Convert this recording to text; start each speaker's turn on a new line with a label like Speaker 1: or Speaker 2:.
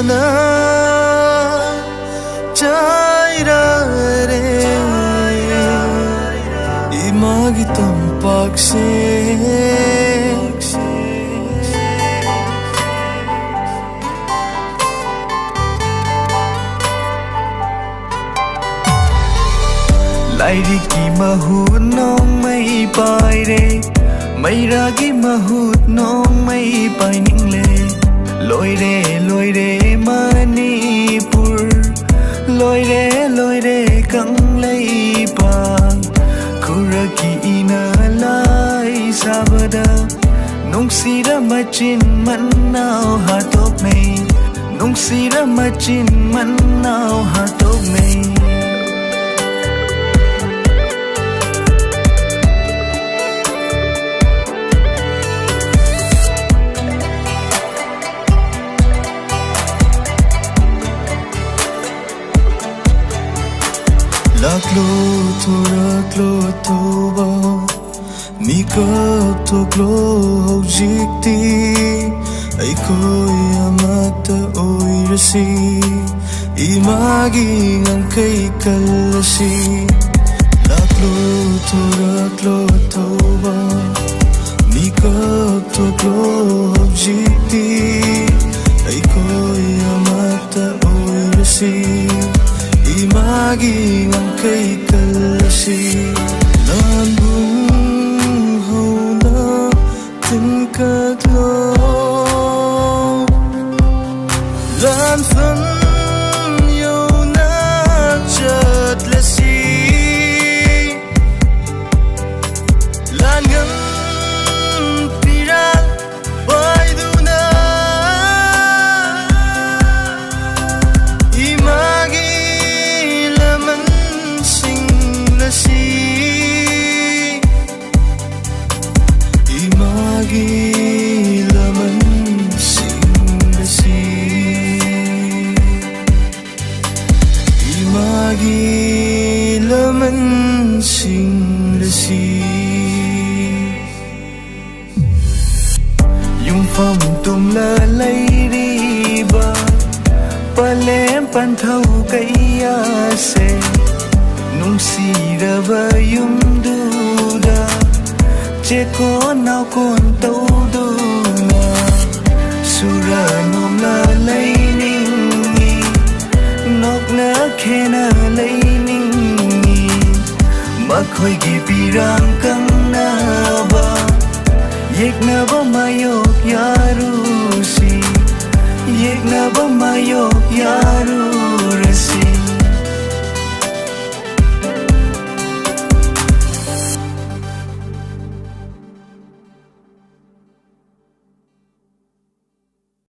Speaker 1: na chairare imagi tampak se Lairi ki mahut nong mai pai re mai ra ki mahut nong mai pai ning le loi re Manipur loi re kang lai pa khura ki ina lai sabada nong sira machin man nao ha tok mai nong sira machin man nao ha tok mai Laklo toba Nikap toklo jikti Aikoy amata oirasi Imagi ang kay kalasi Laklo toba Nikap toklo jikti Aikoy amata oirasi Imagi ang kay kalasi Lan bung hau na tin katlo Lan phân yêu na chợt lasi Lan ngân pirat bay du na Imagi Imagi laman singlasi Imagi laman singlasi Yung phong tum la lay riba Palem pan thau kaya se Nung siraba yung duda Che con nào con tâu đô na Sura nom la lay ningi Nok na khe na lay ningi Makhoi gi pirang kang na ba Yek na ba mayok yarusi Yek na ba mayok yarusi